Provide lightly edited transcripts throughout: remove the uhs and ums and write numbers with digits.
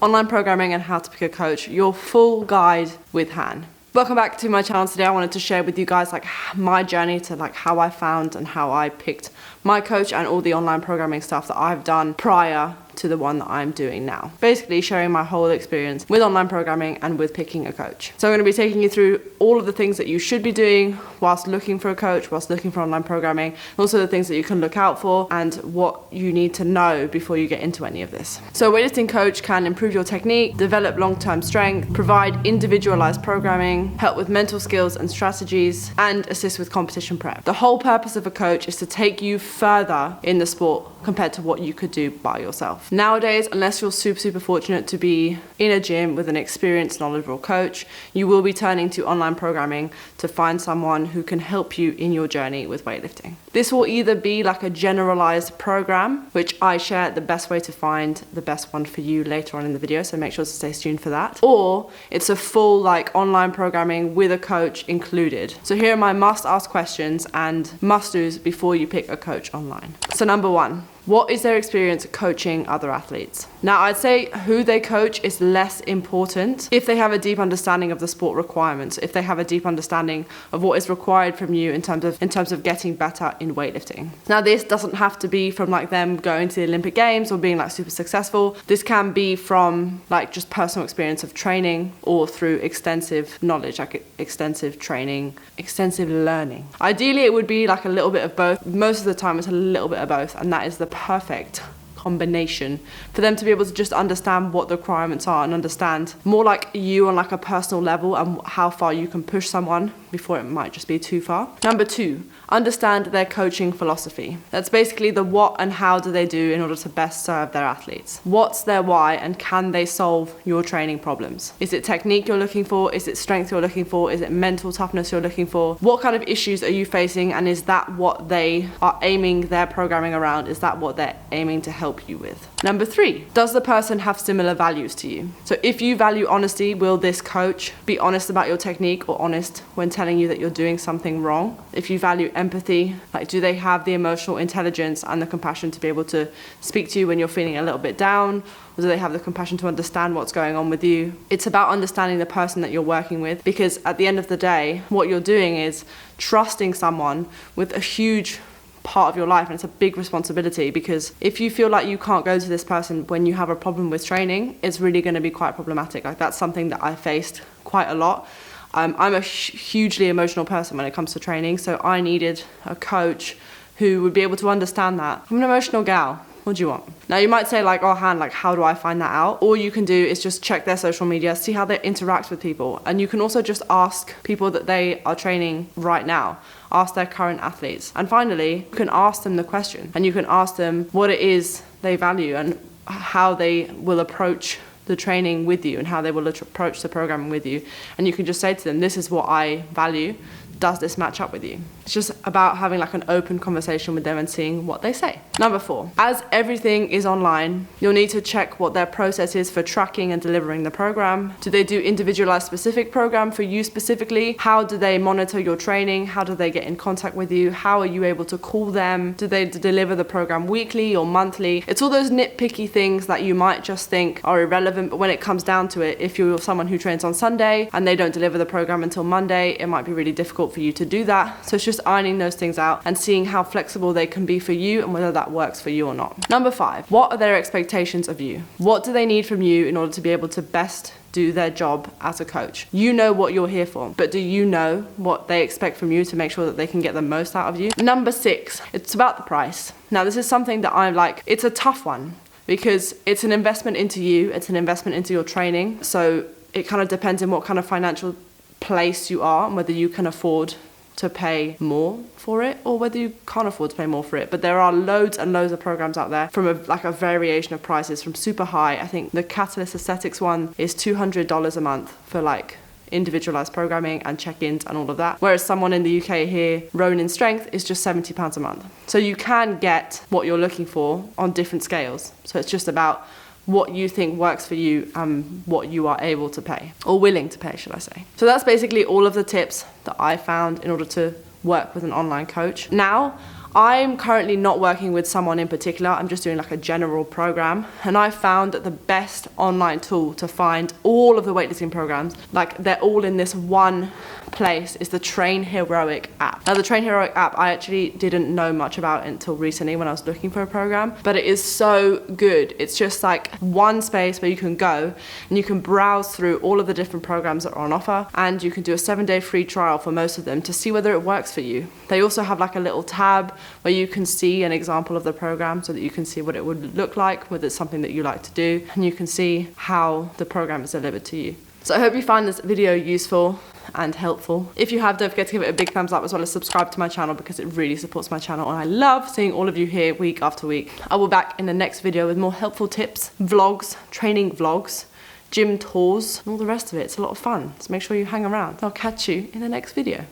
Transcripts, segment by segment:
Online programming and how to pick a coach, your full guide with Han. Welcome back to my channel. Today I wanted to share with you guys my journey to how I found and how I picked my coach and all the online programming stuff that I've done prior to the one that I'm doing now. Basically sharing my whole experience with online programming and with picking a coach. So I'm going to be taking you through all of the things that you should be doing whilst looking for a coach, whilst looking for online programming, and also the things that you can look out for and what you need to know before you get into any of this. So a weightlifting coach can improve your technique, develop long-term strength, provide individualized programming, help with mental skills and strategies, and assist with competition prep. The whole purpose of a coach is to take you further in the sport compared to what you could do by yourself. Nowadays, unless you're super fortunate to be in a gym with an experienced, knowledgeable coach, you will be turning to online programming to find someone who can help you in your journey with weightlifting. This will either be like a generalized program, which I share the best way to find the best one for you later on in the video, so make sure to stay tuned for that. Or it's a full online programming with a coach included. So here are my must-ask questions and must-dos before you pick a coach online. So number one, what is their experience coaching other athletes? Now, I'd say who they coach is less important if they have a deep understanding of the sport requirements, if they have a deep understanding of what is required from you in terms of getting better in weightlifting. Now, this doesn't have to be from them going to the Olympic Games or being super successful. This can be from just personal experience of training or through extensive knowledge, extensive training, extensive learning. Ideally, it would be a little bit of both. Most of the time, it's a little bit of both, and that is the perfect combination for them to be able to just understand what the requirements are and understand more you on a personal level and how far you can push someone before it might just be too far. Number two, understand their coaching philosophy. That's basically the what and how do they do in order to best serve their athletes. What's their why and can they solve your training problems? Is it technique you're looking for? Is it strength you're looking for? Is it mental toughness you're looking for? What kind of issues are you facing, and is that what they are aiming their programming around? Is that what they're aiming to help you with? Number three, does the person have similar values to you? So if you value honesty, will this coach be honest about your technique or honest when telling you that you're doing something wrong? If you value empathy, do they have the emotional intelligence and the compassion to be able to speak to you when you're feeling a little bit down? Or do they have the compassion to understand what's going on with you? It's about understanding the person that you're working with, because at the end of the day, what you're doing is trusting someone with a huge part of your life, and it's a big responsibility, because if you feel like you can't go to this person when you have a problem with training, it's really going to be quite problematic. That's something that I faced quite a lot. I'm a hugely emotional person when it comes to training, so I needed a coach who would be able to understand that. I'm an emotional gal. What do you want? Now you might say oh Han, how do I find that out? All you can do is just check their social media, see how they interact with people. And you can also just ask people that they are training right now. Ask their current athletes. And finally, you can ask them the question, and you can ask them what it is they value and how they will approach the training with you and how they will approach the programming with you. And you can just say to them, this is what I value. Does this match up with you? It's just about having an open conversation with them and seeing what they say. Number four, as everything is online, you'll need to check what their process is for tracking and delivering the program. Do they do individualized specific program for you specifically? How do they monitor your training? How do they get in contact with you? How are you able to call them? Do they deliver the program weekly or monthly? It's all those nitpicky things that you might just think are irrelevant, but when it comes down to it, if you're someone who trains on Sunday and they don't deliver the program until Monday, it might be really difficult for you to do that. So it's just ironing those things out and seeing how flexible they can be for you and whether that works for you or not. Number five, what are their expectations of you? What do they need from you in order to be able to best do their job as a coach? You know what you're here for, but do you know what they expect from you to make sure that they can get the most out of you? Number six, it's about the price. Now this is something that it's a tough one, because it's an investment into you, it's an investment into your training. So it kind of depends on what kind of financial place you are and whether you can afford to pay more for it or whether you can't afford to pay more for it. But there are loads and loads of programs out there from a variation of prices, from super high. I think the Catalyst Aesthetics one is $200 a month for individualized programming and check-ins and all of that. Whereas someone in the UK here, Ronin Strength, is just £70 a month. So you can get what you're looking for on different scales. So it's just about what you think works for you and what you are able to pay, or willing to pay, should I say. So that's basically all of the tips that I found in order to work with an online coach. Now, I'm currently not working with someone in particular. I'm just doing like a general program, and I found that the best online tool to find all of the weightlifting programs, like they're all in this one place, is the Train Heroic app. Now the Train Heroic app, I actually didn't know much about it until recently when I was looking for a program, but it is so good. It's just like one space where you can go and you can browse through all of the different programs that are on offer, and you can do a 7-day free trial for most of them to see whether it works for you. They also have like a little tab where you can see an example of the program so that you can see what it would look like, whether it's something that you like to do, and you can see how the program is delivered to you. So I hope you find this video useful and helpful. If you have, don't forget to give it a big thumbs up, as well as subscribe to my channel, because it really supports my channel and I love seeing all of you here week after week. I will be back in the next video with more helpful tips, vlogs, training vlogs, gym tours, and all the rest of it. It's a lot of fun, so make sure you hang around. I'll catch you in the next video.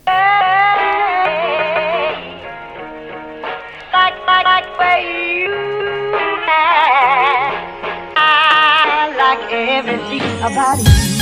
I like everything about you.